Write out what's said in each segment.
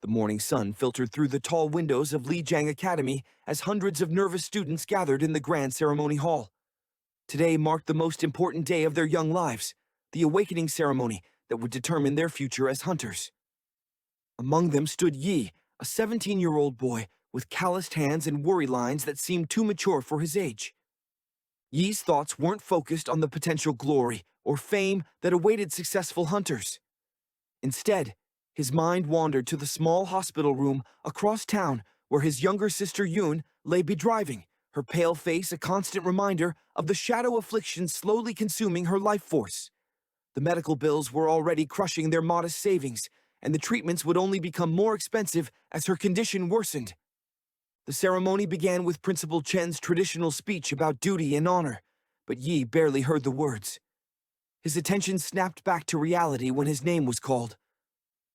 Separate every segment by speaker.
Speaker 1: The morning sun filtered through the tall windows of Li Jang Academy as hundreds of nervous students gathered in the grand ceremony hall. Today marked the most important day of their young lives, the awakening ceremony that would determine their future as hunters. Among them stood Yi, a 17-year-old boy with calloused hands and worry lines that seemed too mature for his age. Yi's thoughts weren't focused on the potential glory or fame that awaited successful hunters. Instead, his mind wandered to the small hospital room across town where his younger sister Yoon lay bedriving, her pale face a constant reminder of the shadow affliction slowly consuming her life force. The medical bills were already crushing their modest savings, and the treatments would only become more expensive as her condition worsened. The ceremony began with Principal Chen's traditional speech about duty and honor, but Yi barely heard the words. His attention snapped back to reality when his name was called.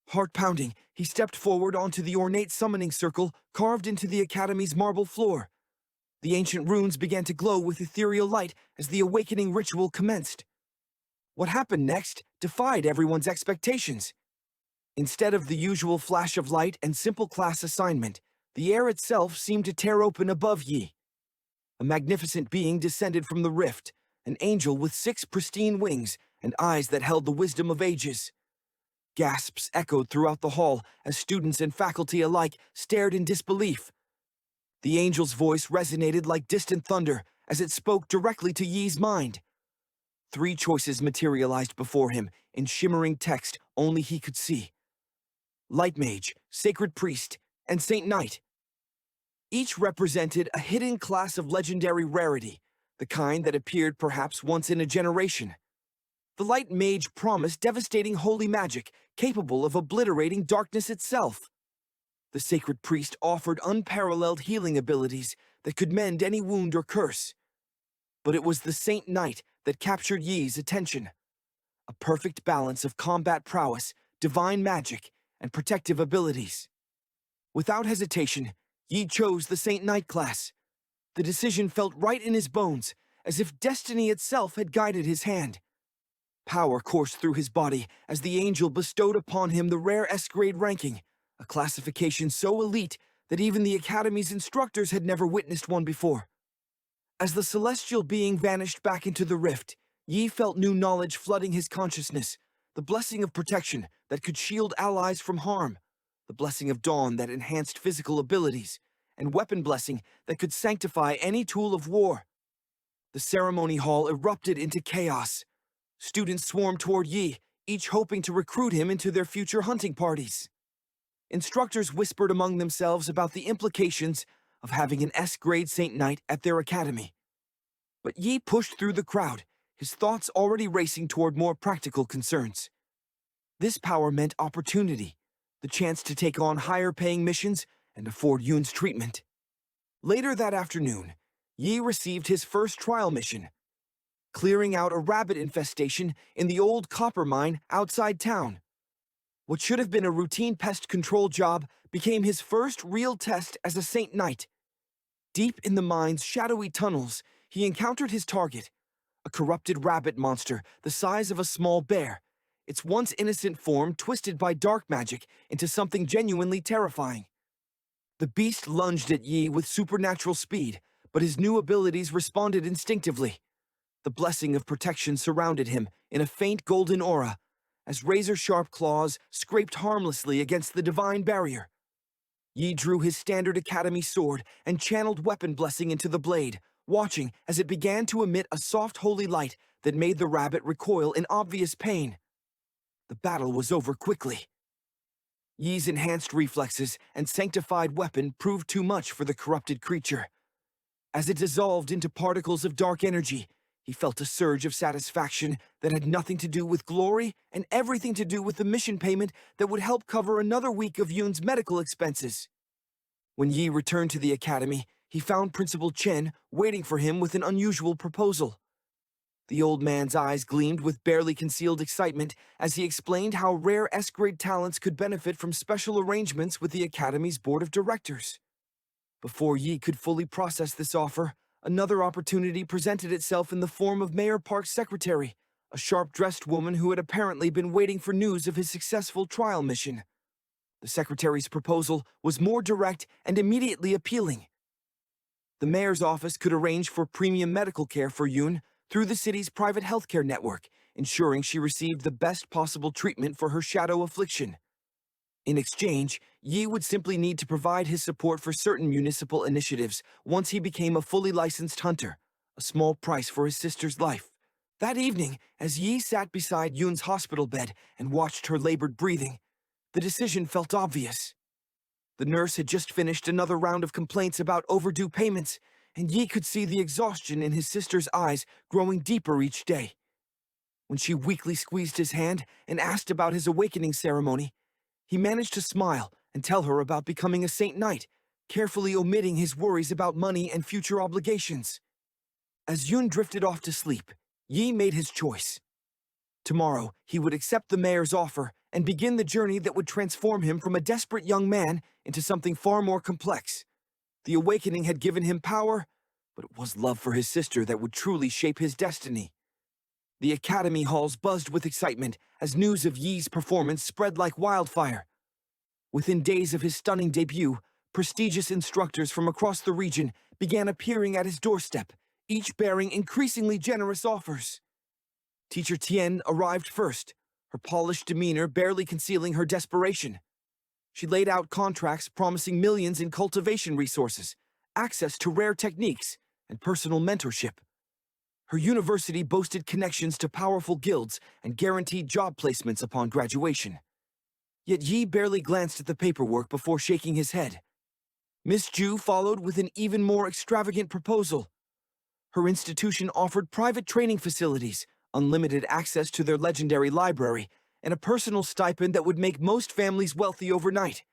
Speaker 1: Heart-pounding, he stepped forward onto the ornate summoning circle carved into the Academy's marble floor. The ancient runes began to glow with ethereal light as the awakening ritual commenced. What happened next defied everyone's expectations. Instead of the usual flash of light and simple class assignment, the air itself seemed to tear open above Yi. A magnificent being descended from the rift, an angel with 6 pristine wings and eyes that held the wisdom of ages. Gasps echoed throughout the hall as students and faculty alike stared in disbelief. The angel's voice resonated like distant thunder as it spoke directly to Yi's mind. 3 choices materialized before him in shimmering text only he could see. Light Mage, Sacred Priest, and Saint Knight. Each represented a hidden class of legendary rarity, the kind that appeared perhaps once in a generation. The Light Mage promised devastating holy magic capable of obliterating darkness itself. The Sacred Priest offered unparalleled healing abilities that could mend any wound or curse. But it was the Saint Knight that captured Yi's attention. A perfect balance of combat prowess, divine magic, and protective abilities. Without hesitation, Yi chose the Saint Knight class. The decision felt right in his bones, as if destiny itself had guided his hand. Power coursed through his body as the angel bestowed upon him the rare S-grade ranking, a classification so elite that even the Academy's instructors had never witnessed one before. As the celestial being vanished back into the rift, Yi felt new knowledge flooding his consciousness, the blessing of protection that could shield allies from harm, the blessing of dawn that enhanced physical abilities, and weapon blessing that could sanctify any tool of war. The ceremony hall erupted into chaos. Students swarmed toward Yi, each hoping to recruit him into their future hunting parties. Instructors whispered among themselves about the implications of having an S-grade Saint Knight at their academy. But Yi pushed through the crowd, his thoughts already racing toward more practical concerns. This power meant opportunity, the chance to take on higher-paying missions and afford Yoon's treatment. Later that afternoon, Yi received his first trial mission, clearing out a rabbit infestation in the old copper mine outside town. What should have been a routine pest control job became his first real test as a Saint Knight. Deep in the mine's shadowy tunnels, he encountered his target, a corrupted rabbit monster the size of a small bear, its once innocent form twisted by dark magic into something genuinely terrifying. The beast lunged at Yi with supernatural speed, but his new abilities responded instinctively. The blessing of protection surrounded him in a faint golden aura, as razor-sharp claws scraped harmlessly against the divine barrier. Yi drew his standard academy sword and channeled weapon blessing into the blade, watching as it began to emit a soft holy light that made the rabbit recoil in obvious pain. The battle was over quickly. Yi's enhanced reflexes and sanctified weapon proved too much for the corrupted creature. As it dissolved into particles of dark energy, he felt a surge of satisfaction that had nothing to do with glory and everything to do with the mission payment that would help cover another week of Yoon's medical expenses. When Yi returned to the academy, he found Principal Chen waiting for him with an unusual proposal. The old man's eyes gleamed with barely concealed excitement as he explained how rare S-grade talents could benefit from special arrangements with the Academy's board of directors. Before Yi could fully process this offer, another opportunity presented itself in the form of Mayor Park's secretary, a sharp-dressed woman who had apparently been waiting for news of his successful trial mission. The secretary's proposal was more direct and immediately appealing. The mayor's office could arrange for premium medical care for Yoon through the city's private healthcare network, ensuring she received the best possible treatment for her shadow affliction. In exchange, Yi would simply need to provide his support for certain municipal initiatives once he became a fully licensed hunter, a small price for his sister's life. That evening, as Yi sat beside Yoon's hospital bed and watched her labored breathing, the decision felt obvious. The nurse had just finished another round of complaints about overdue payments, and Yi could see the exhaustion in his sister's eyes growing deeper each day. When she weakly squeezed his hand and asked about his awakening ceremony, he managed to smile and tell her about becoming a Saint Knight, carefully omitting his worries about money and future obligations. As Yoon drifted off to sleep, Yi made his choice. Tomorrow, he would accept the mayor's offer and begin the journey that would transform him from a desperate young man into something far more complex. The awakening had given him power, but it was love for his sister that would truly shape his destiny. The academy halls buzzed with excitement as news of Yi's performance spread like wildfire. Within days of his stunning debut, prestigious instructors from across the region began appearing at his doorstep, each bearing increasingly generous offers. Teacher Tien arrived first, her polished demeanor barely concealing her desperation. She laid out contracts promising millions in cultivation resources, access to rare techniques, and personal mentorship. Her university boasted connections to powerful guilds and guaranteed job placements upon graduation. Yet Yi barely glanced at the paperwork before shaking his head. Miss Ju followed with an even more extravagant proposal. Her institution offered private training facilities, unlimited access to their legendary library, and a personal stipend that would make most families wealthy overnight.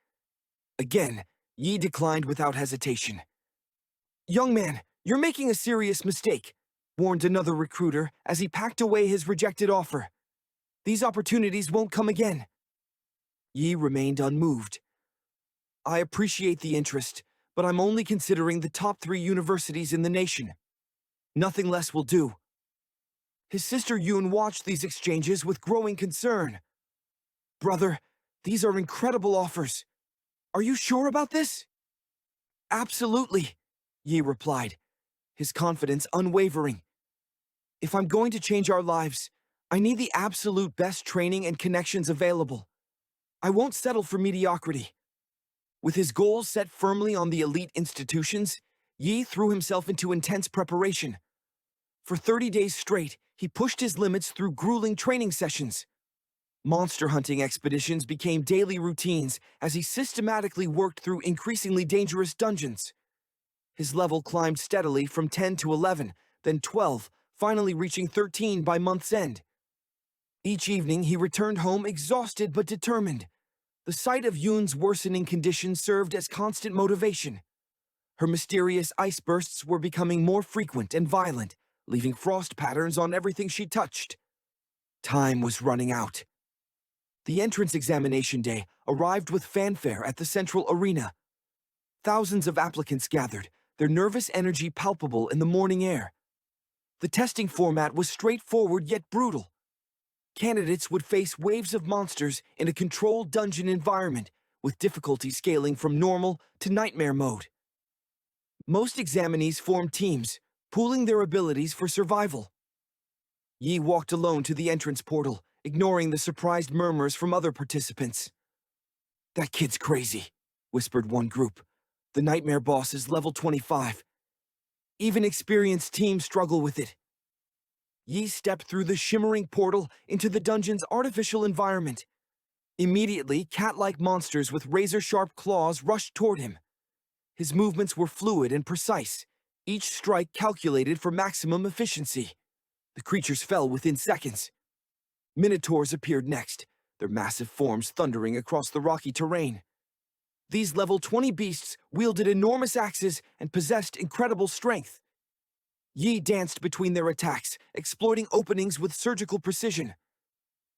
Speaker 1: Again, Yi declined without hesitation. "Young man, you're making a serious mistake," warned another recruiter as he packed away his rejected offer. "These opportunities won't come again." Yi remained unmoved. "I appreciate the interest, but I'm only considering the top 3 universities in the nation. Nothing less will do." His sister Yoon watched these exchanges with growing concern. "Brother, these are incredible offers. Are you sure about this?" "Absolutely," Yi replied, his confidence unwavering. "If I'm going to change our lives, I need the absolute best training and connections available. I won't settle for mediocrity." With his goals set firmly on the elite institutions, Yi threw himself into intense preparation. For 30 days straight, he pushed his limits through grueling training sessions. Monster hunting expeditions became daily routines as he systematically worked through increasingly dangerous dungeons. His level climbed steadily from 10 to 11, then 12, finally reaching 13 by month's end. Each evening, he returned home exhausted but determined. The sight of Yoon's worsening condition served as constant motivation. Her mysterious ice bursts were becoming more frequent and violent, leaving frost patterns on everything she touched. Time was running out. The entrance examination day arrived with fanfare at the central arena. Thousands of applicants gathered, their nervous energy palpable in the morning air. The testing format was straightforward yet brutal. Candidates would face waves of monsters in a controlled dungeon environment, with difficulty scaling from normal to nightmare mode. Most examinees formed teams, pooling their abilities for survival. Yi walked alone to the entrance portal, ignoring the surprised murmurs from other participants. "That kid's crazy," whispered one group. "The nightmare boss is level 25. Even experienced teams struggle with it." Yi stepped through the shimmering portal into the dungeon's artificial environment. Immediately, cat-like monsters with razor-sharp claws rushed toward him. His movements were fluid and precise, each strike calculated for maximum efficiency. The creatures fell within seconds. Minotaurs appeared next, their massive forms thundering across the rocky terrain. These level 20 beasts wielded enormous axes and possessed incredible strength. Yi danced between their attacks, exploiting openings with surgical precision.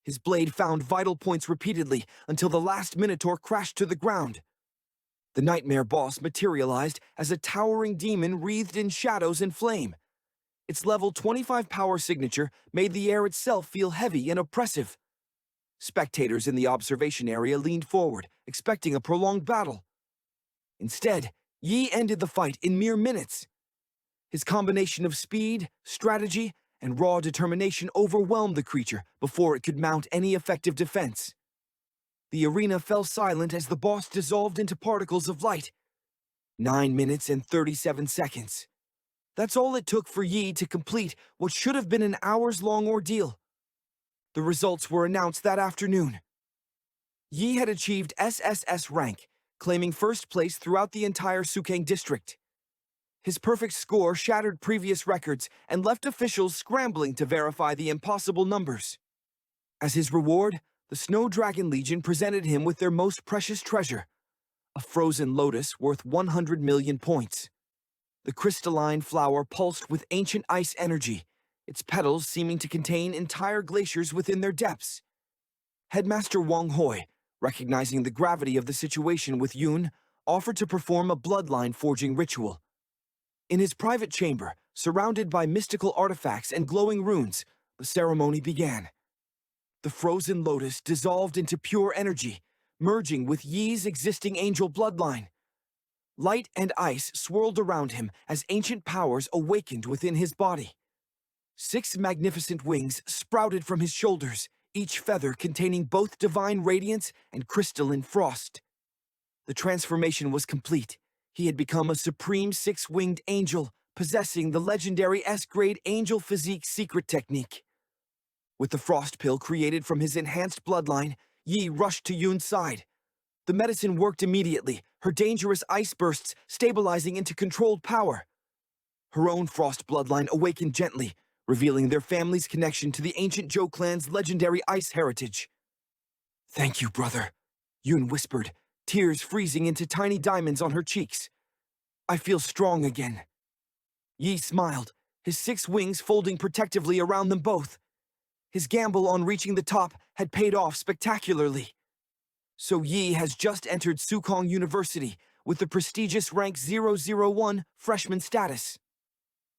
Speaker 1: His blade found vital points repeatedly until the last Minotaur crashed to the ground. The nightmare boss materialized as a towering demon wreathed in shadows and flame. Its level 25 power signature made the air itself feel heavy and oppressive. Spectators in the observation area leaned forward, expecting a prolonged battle. Instead, Yi ended the fight in mere minutes. His combination of speed, strategy, and raw determination overwhelmed the creature before it could mount any effective defense. The arena fell silent as the boss dissolved into particles of light. 9 minutes and 37 seconds. That's all it took for Yi to complete what should have been an hours-long ordeal. The results were announced that afternoon. Yi had achieved SSS rank, claiming first place throughout the entire Sukang district. His perfect score shattered previous records and left officials scrambling to verify the impossible numbers. As his reward, the Snow Dragon Legion presented him with their most precious treasure, a frozen lotus worth 100 million points. The crystalline flower pulsed with ancient ice energy, its petals seeming to contain entire glaciers within their depths. Headmaster Wang Hoi, recognizing the gravity of the situation with Yun, offered to perform a bloodline forging ritual. In his private chamber, surrounded by mystical artifacts and glowing runes, the ceremony began. The frozen lotus dissolved into pure energy, merging with Yi's existing angel bloodline. Light and ice swirled around him as ancient powers awakened within his body. 6 magnificent wings sprouted from his shoulders, each feather containing both divine radiance and crystalline frost. The transformation was complete. He had become a supreme 6-winged angel, possessing the legendary S-grade angel physique secret technique. With the frost pill created from his enhanced bloodline, Yi rushed to Yun's side. The medicine worked immediately, her dangerous ice bursts stabilizing into controlled power. Her own frost bloodline awakened gently, revealing their family's connection to the ancient Zhou clan's legendary ice heritage. "Thank you, brother," Yun whispered, tears freezing into tiny diamonds on her cheeks. "I feel strong again." Yi smiled, his 6 wings folding protectively around them both. His gamble on reaching the top had paid off spectacularly. So Yi has just entered Sukang University with the prestigious rank 001 freshman status.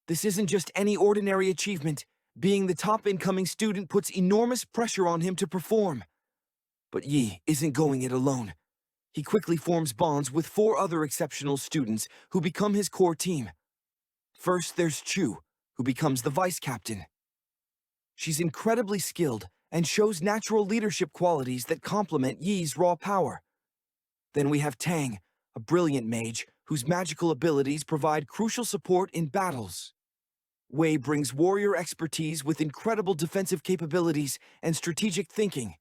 Speaker 1: This isn't just any ordinary achievement. Being the top incoming student puts enormous pressure on him to perform. But Yi isn't going it alone. He quickly forms bonds with 4 other exceptional students who become his core team. First, there's Chu, who becomes the vice captain. She's incredibly skilled and shows natural leadership qualities that complement Yi's raw power. Then we have Tang, a brilliant mage whose magical abilities provide crucial support in battles. Wei brings warrior expertise with incredible defensive capabilities and strategic thinking.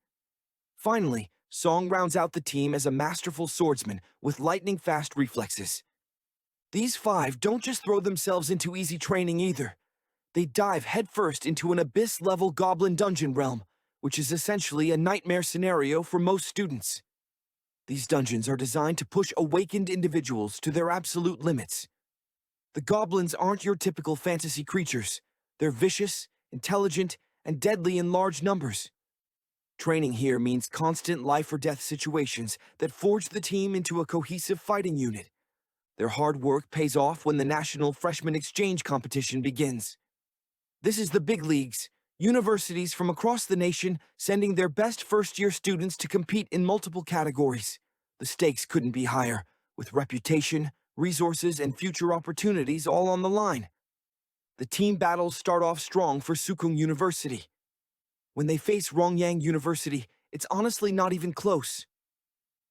Speaker 1: Finally, Song rounds out the team as a masterful swordsman with lightning-fast reflexes. These 5 don't just throw themselves into easy training either. They dive headfirst into an abyss-level goblin dungeon realm, which is essentially a nightmare scenario for most students. These dungeons are designed to push awakened individuals to their absolute limits. The goblins aren't your typical fantasy creatures. They're vicious, intelligent, and deadly in large numbers. Training here means constant life-or-death situations that forge the team into a cohesive fighting unit. Their hard work pays off when the National Freshman Exchange Competition begins. This is the big leagues, universities from across the nation sending their best first-year students to compete in multiple categories. The stakes couldn't be higher, with reputation, resources, and future opportunities all on the line. The team battles start off strong for Sukang University. When they face Rongyang University, it's honestly not even close.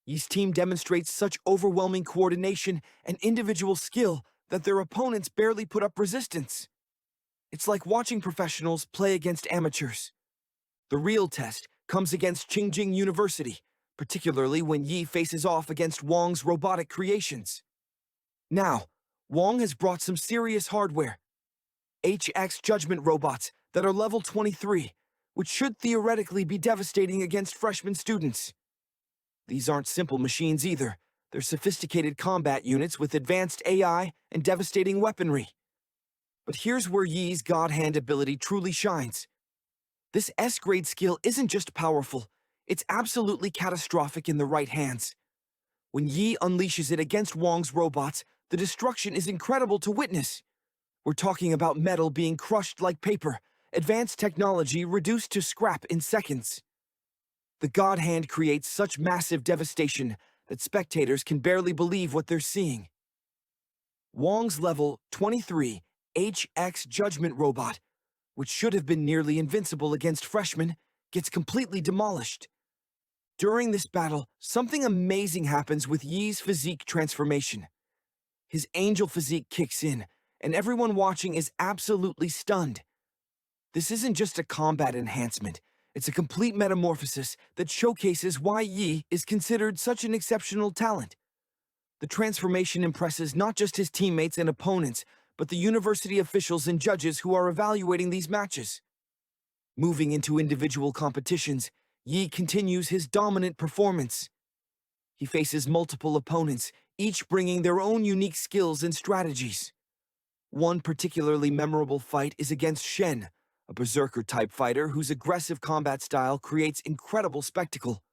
Speaker 1: Yi's team demonstrates such overwhelming coordination and individual skill that their opponents barely put up resistance. It's like watching professionals play against amateurs. The real test comes against Qingjing University, particularly when Yi faces off against Wang's robotic creations. Now, Wang has brought some serious hardware. HX Judgment robots that are level 23, which should theoretically be devastating against freshman students. These aren't simple machines either. They're sophisticated combat units with advanced AI and devastating weaponry. But here's where Yi's God Hand ability truly shines. This S-grade skill isn't just powerful, it's absolutely catastrophic in the right hands. When Yi unleashes it against Wang's robots, the destruction is incredible to witness. We're talking about metal being crushed like paper, advanced technology reduced to scrap in seconds. The God Hand creates such massive devastation that spectators can barely believe what they're seeing. Wong's level 23 HX Judgment Robot, which should have been nearly invincible against freshmen, gets completely demolished. During this battle, something amazing happens with Yi's physique transformation. His angel physique kicks in, and everyone watching is absolutely stunned. This isn't just a combat enhancement, it's a complete metamorphosis that showcases why Yi is considered such an exceptional talent. The transformation impresses not just his teammates and opponents, but the university officials and judges who are evaluating these matches. Moving into individual competitions, Yi continues his dominant performance. He faces multiple opponents, each bringing their own unique skills and strategies. One particularly memorable fight is against Shen, a berserker-type fighter whose aggressive combat style creates incredible spectacle.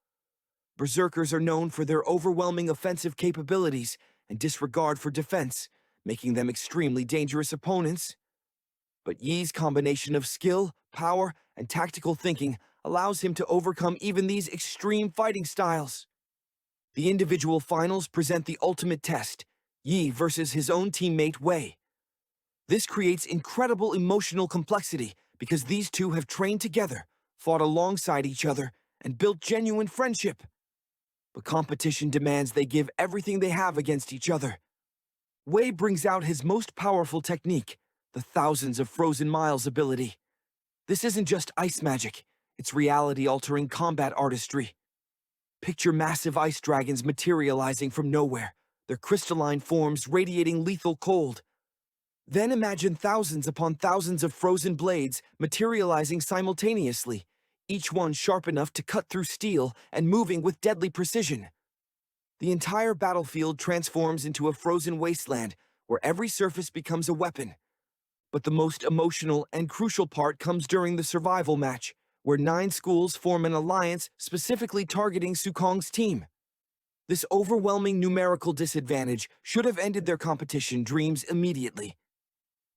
Speaker 1: Berserkers are known for their overwhelming offensive capabilities and disregard for defense, making them extremely dangerous opponents. But Yi's combination of skill, power, and tactical thinking allows him to overcome even these extreme fighting styles. The individual finals present the ultimate test, Yi versus his own teammate Wei. This creates incredible emotional complexity because these two have trained together, fought alongside each other, and built genuine friendship. But competition demands they give everything they have against each other. Wei brings out his most powerful technique, the Thousands of Frozen Miles ability. This isn't just ice magic, it's reality-altering combat artistry. Picture massive ice dragons materializing from nowhere, their crystalline forms radiating lethal cold. Then imagine thousands upon thousands of frozen blades materializing simultaneously, each one sharp enough to cut through steel and moving with deadly precision. The entire battlefield transforms into a frozen wasteland where every surface becomes a weapon. But the most emotional and crucial part comes during the survival match, where 9 schools form an alliance specifically targeting Sukong's team. This overwhelming numerical disadvantage should have ended their competition dreams immediately.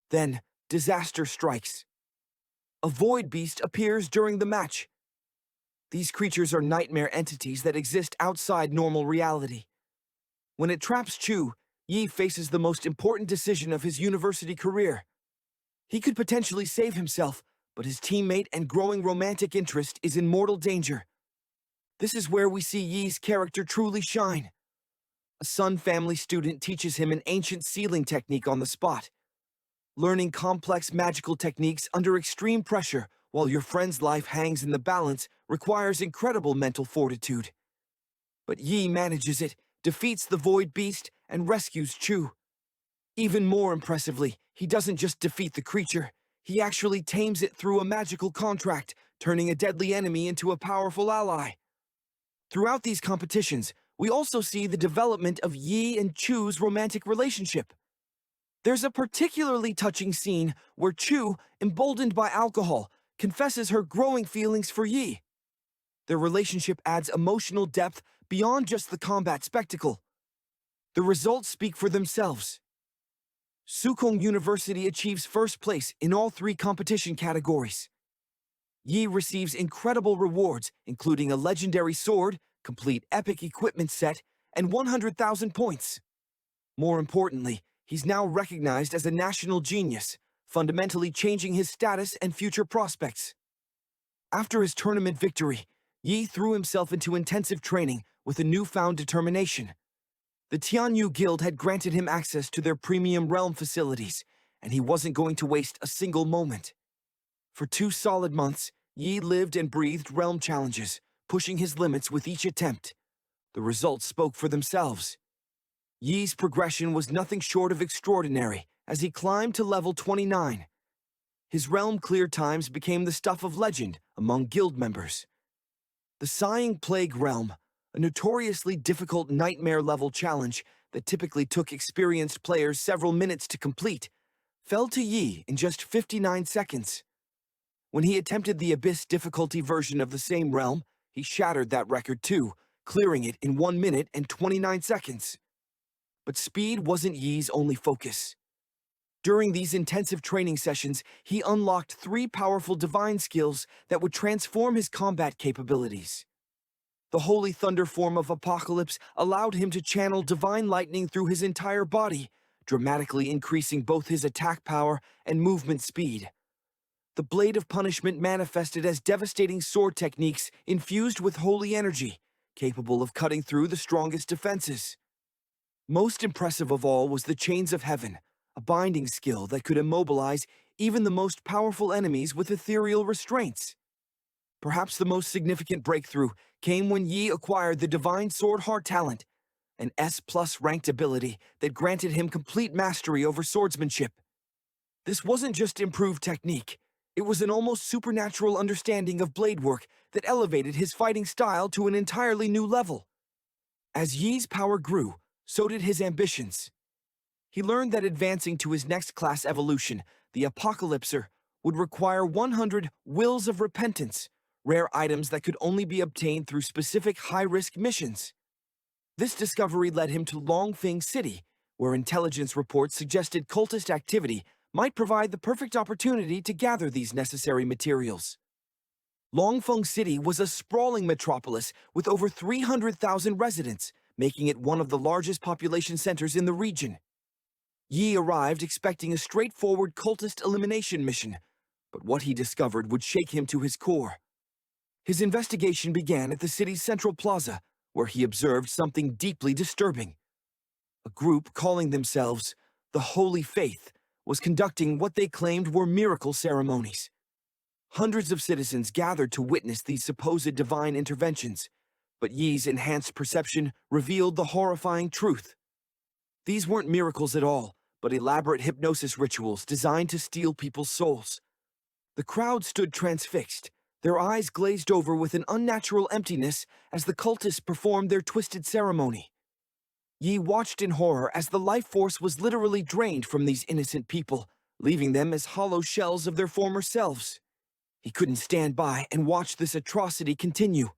Speaker 1: Then, disaster strikes. A void beast appears during the match. These creatures are nightmare entities that exist outside normal reality. When it traps Chu, Yi faces the most important decision of his university career. He could potentially save himself, but his teammate and growing romantic interest is in mortal danger. This is where we see Yi's character truly shine. A Sun family student teaches him an ancient sealing technique on the spot. Learning complex magical techniques under extreme pressure while your friend's life hangs in the balance requires incredible mental fortitude. But Yi manages it, defeats the Void Beast, and rescues Chu. Even more impressively, he doesn't just defeat the creature, he actually tames it through a magical contract, turning a deadly enemy into a powerful ally. Throughout these competitions, we also see the development of Yi and Chu's romantic relationship. There's a particularly touching scene where Chu, emboldened by alcohol, confesses her growing feelings for Yi. Their relationship adds emotional depth beyond just the combat spectacle. The results speak for themselves. Sukong University achieves first place in all 3 competition categories. Yi receives incredible rewards, including a legendary sword, complete epic equipment set, and 100,000 points. More importantly, he's now recognized as a national genius, fundamentally changing his status and future prospects. After his tournament victory, Yi threw himself into intensive training with a newfound determination. The Tianyu Guild had granted him access to their premium realm facilities, and he wasn't going to waste a single moment. For 2 solid months, Yi lived and breathed realm challenges, pushing his limits with each attempt. The results spoke for themselves. Yi's progression was nothing short of extraordinary as he climbed to level 29. His realm clear times became the stuff of legend among guild members. The Sighing Plague realm, a notoriously difficult nightmare-level challenge that typically took experienced players several minutes to complete, fell to Yi in just 59 seconds. When he attempted the Abyss difficulty version of the same realm, he shattered that record too, clearing it in 1 minute and 29 seconds. But speed wasn't Yi's only focus. During these intensive training sessions, he unlocked 3 powerful divine skills that would transform his combat capabilities. The holy thunder form of Apocalypse allowed him to channel divine lightning through his entire body, dramatically increasing both his attack power and movement speed. The Blade of Punishment manifested as devastating sword techniques infused with holy energy, capable of cutting through the strongest defenses. Most impressive of all was the Chains of Heaven, a binding skill that could immobilize even the most powerful enemies with ethereal restraints. Perhaps the most significant breakthrough came when Yi acquired the Divine Sword Heart Talent, an S+ ranked ability that granted him complete mastery over swordsmanship. This wasn't just improved technique, it was an almost supernatural understanding of blade work that elevated his fighting style to an entirely new level. As Yi's power grew, so did his ambitions. He learned that advancing to his next class evolution, the Apocalypser, would require 100 Wills of Repentance, rare items that could only be obtained through specific high-risk missions. This discovery led him to Longfeng City, where intelligence reports suggested cultist activity might provide the perfect opportunity to gather these necessary materials. Longfeng City was a sprawling metropolis with over 300,000 residents, making it one of the largest population centers in the region. Yi arrived expecting a straightforward cultist elimination mission, but what he discovered would shake him to his core. His investigation began at the city's central plaza, where he observed something deeply disturbing. A group calling themselves the Holy Faith was conducting what they claimed were miracle ceremonies. Hundreds of citizens gathered to witness these supposed divine interventions, but Yi's enhanced perception revealed the horrifying truth. These weren't miracles at all, but elaborate hypnosis rituals designed to steal people's souls. The crowd stood transfixed, their eyes glazed over with an unnatural emptiness as the cultists performed their twisted ceremony. Yi watched in horror as the life force was literally drained from these innocent people, leaving them as hollow shells of their former selves. He couldn't stand by and watch this atrocity continue.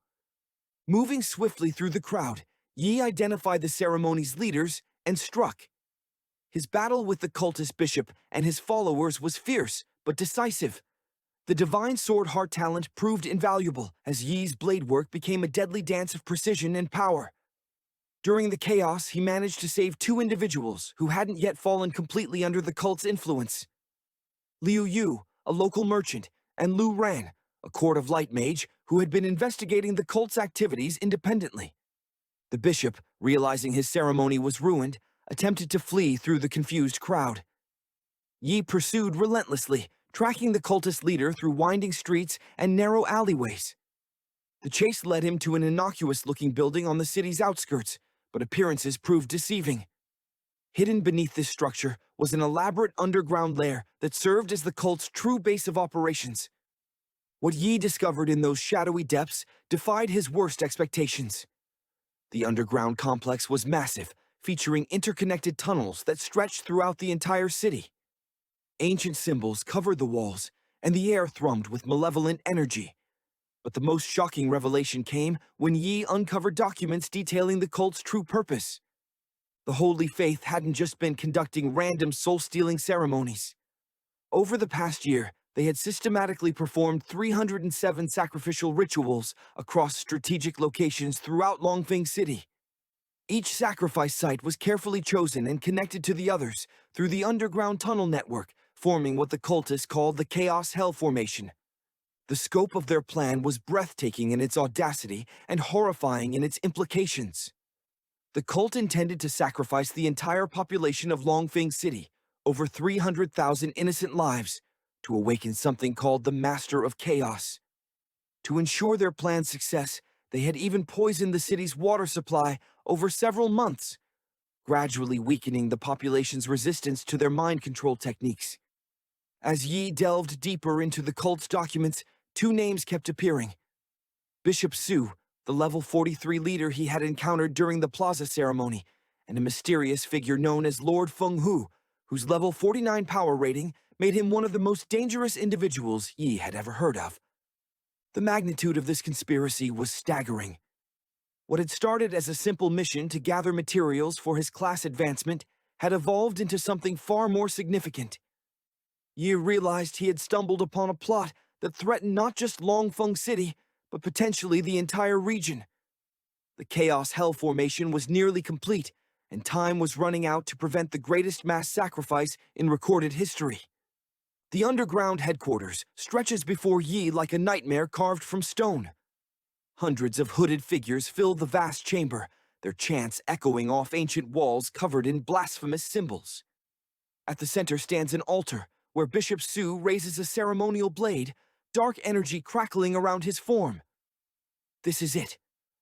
Speaker 1: Moving swiftly through the crowd, Yi identified the ceremony's leaders and struck. His battle with the cultist bishop and his followers was fierce but decisive. The Divine Sword Heart Talent proved invaluable as Yi's blade work became a deadly dance of precision and power. During the chaos, he managed to save 2 individuals who hadn't yet fallen completely under the cult's influence. Liu Yu, a local merchant, and Lu Ran, a court of light mage who had been investigating the cult's activities independently. The bishop, realizing his ceremony was ruined, attempted to flee through the confused crowd. Yi pursued relentlessly, tracking the cultist leader through winding streets and narrow alleyways. The chase led him to an innocuous-looking building on the city's outskirts, but appearances proved deceiving. Hidden beneath this structure was an elaborate underground lair that served as the cult's true base of operations. What Yi discovered in those shadowy depths defied his worst expectations. The underground complex was massive, featuring interconnected tunnels that stretched throughout the entire city. Ancient symbols covered the walls, and the air thrummed with malevolent energy. But the most shocking revelation came when Yi uncovered documents detailing the cult's true purpose. The Holy Faith hadn't just been conducting random soul-stealing ceremonies. Over the past year, they had systematically performed 307 sacrificial rituals across strategic locations throughout Longfeng City. Each sacrifice site was carefully chosen and connected to the others through the underground tunnel network, forming what the cultists called the Chaos Hell Formation. The scope of their plan was breathtaking in its audacity and horrifying in its implications. The cult intended to sacrifice the entire population of Longfeng City, over 300,000 innocent lives, to awaken something called the Master of Chaos. To ensure their plan's success, they had even poisoned the city's water supply over several months, gradually weakening the population's resistance to their mind control techniques. As Yi delved deeper into the cult's documents, 2 names kept appearing. Bishop Su, the level 43 leader he had encountered during the plaza ceremony, and a mysterious figure known as Lord Feng Hu, whose level 49 power rating made him one of the most dangerous individuals Yi had ever heard of. The magnitude of this conspiracy was staggering. What had started as a simple mission to gather materials for his class advancement had evolved into something far more significant. Yi realized he had stumbled upon a plot that threatened not just Longfeng City, but potentially the entire region. The Chaos Hell formation was nearly complete, and time was running out to prevent the greatest mass sacrifice in recorded history. The underground headquarters stretches before Yi like a nightmare carved from stone. Hundreds of hooded figures fill the vast chamber, their chants echoing off ancient walls covered in blasphemous symbols. At the center stands an altar, where Bishop Su raises a ceremonial blade, dark energy crackling around his form. This is it,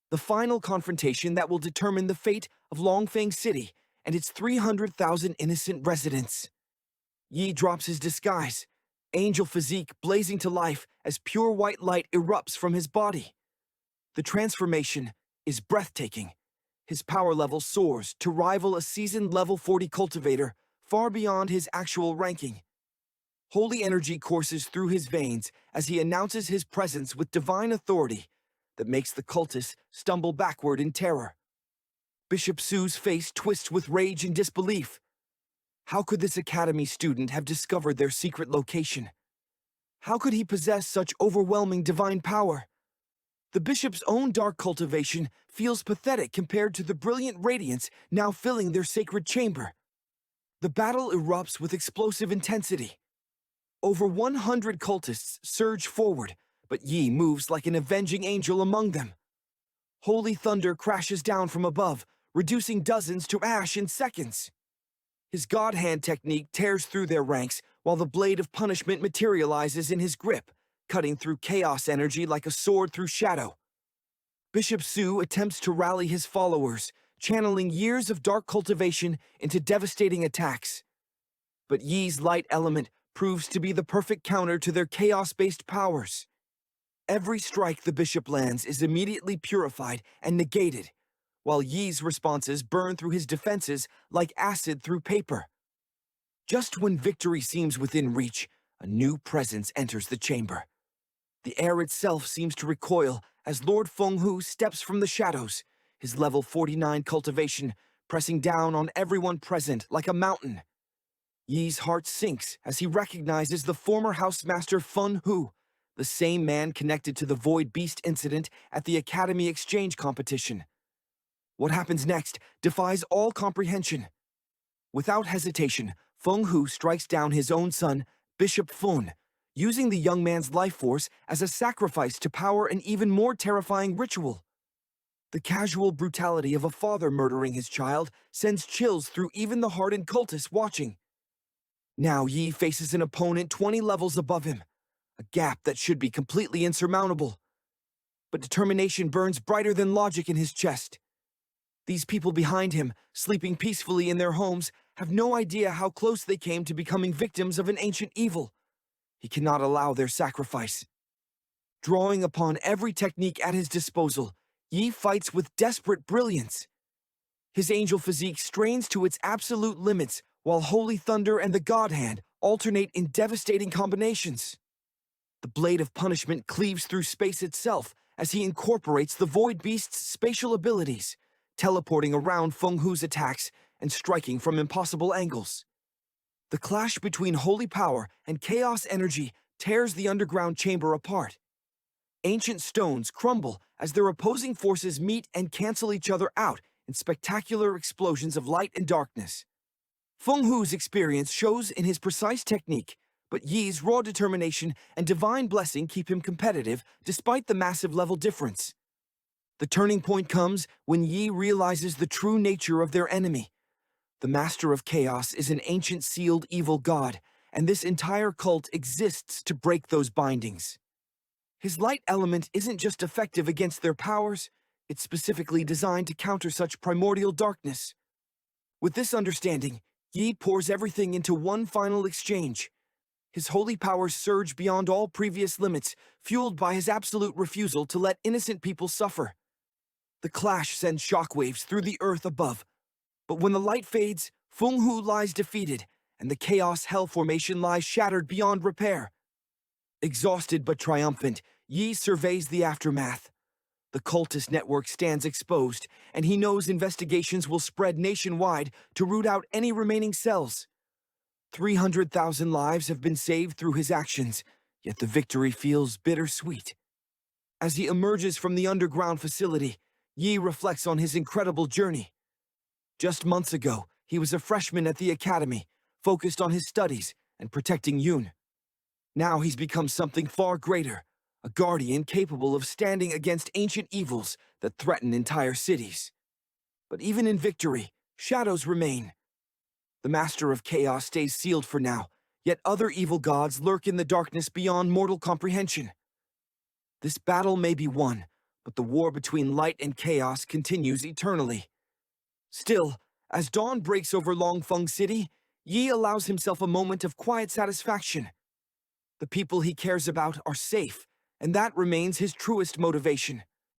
Speaker 1: the final confrontation that will determine the fate of Longfang City and its 300,000 innocent residents. Yi drops his disguise, angel physique blazing to life as pure white light erupts from his body. The transformation is breathtaking. His power level soars to rival a seasoned level 40 cultivator, far beyond his actual ranking. Holy energy courses through his veins as he announces his presence with divine authority that makes the cultists stumble backward in terror. Bishop Su's face twists with rage and disbelief. How could this academy student have discovered their secret location? How could he possess such overwhelming divine power? The bishop's own dark cultivation feels pathetic compared to the brilliant radiance now filling their sacred chamber. The battle erupts with explosive intensity. Over 100 cultists surge forward, but Yi moves like an avenging angel among them. Holy thunder crashes down from above, reducing dozens to ash in seconds. His God Hand technique tears through their ranks, while the blade of punishment materializes in his grip, cutting through chaos energy like a sword through shadow. Bishop Su attempts to rally his followers, channeling years of dark cultivation into devastating attacks. But Yi's light element proves to be the perfect counter to their chaos-based powers. Every strike the bishop lands is immediately purified and negated, while Yi's responses burn through his defenses like acid through paper. Just when victory seems within reach, a new presence enters the chamber. The air itself seems to recoil as Lord Fenghu steps from the shadows, his level 49 cultivation pressing down on everyone present like a mountain. Yi's heart sinks as he recognizes the former housemaster Fenghu, the same man connected to the Void Beast incident at the Academy Exchange competition. What happens next defies all comprehension. Without hesitation, Fenghu strikes down his own son, Bishop Fun, using the young man's life force as a sacrifice to power an even more terrifying ritual. The casual brutality of a father murdering his child sends chills through even the hardened cultists watching. Now Yi faces an opponent 20 levels above him, a gap that should be completely insurmountable. But determination burns brighter than logic in his chest. These people behind him, sleeping peacefully in their homes, have no idea how close they came to becoming victims of an ancient evil. He cannot allow their sacrifice. Drawing upon every technique at his disposal, Yi fights with desperate brilliance. His angel physique strains to its absolute limits, while Holy Thunder and the God Hand alternate in devastating combinations. The blade of punishment cleaves through space itself as he incorporates the Void Beast's spatial abilities, teleporting around Fenghu's attacks and striking from impossible angles. The clash between holy power and chaos energy tears the underground chamber apart. Ancient stones crumble as their opposing forces meet and cancel each other out in spectacular explosions of light and darkness. Fenghu's experience shows in his precise technique, but Yi's raw determination and divine blessing keep him competitive despite the massive level difference. The turning point comes when Yi realizes the true nature of their enemy. The Master of Chaos is an ancient sealed evil god, and this entire cult exists to break those bindings. His light element isn't just effective against their powers, it's specifically designed to counter such primordial darkness. With this understanding, Yi pours everything into one final exchange. His holy powers surge beyond all previous limits, fueled by his absolute refusal to let innocent people suffer. The clash sends shockwaves through the earth above, but when the light fades, Fenghu lies defeated, and the Chaos Hell formation lies shattered beyond repair. Exhausted but triumphant, Yi surveys the aftermath. The cultist network stands exposed, and he knows investigations will spread nationwide to root out any remaining cells. 300,000 lives have been saved through his actions, yet the victory feels bittersweet. As he emerges from the underground facility, Yi reflects on his incredible journey. Just months ago, he was a freshman at the academy, focused on his studies and protecting Yoon. Now he's become something far greater, a guardian capable of standing against ancient evils that threaten entire cities. But even in victory, shadows remain. The Master of Chaos stays sealed for now, yet other evil gods lurk in the darkness beyond mortal comprehension. This battle may be won, but the war between light and chaos continues eternally. Still, as dawn breaks over Longfeng City, Yi allows himself a moment of quiet satisfaction. The people he cares about are safe, and that remains his truest motivation.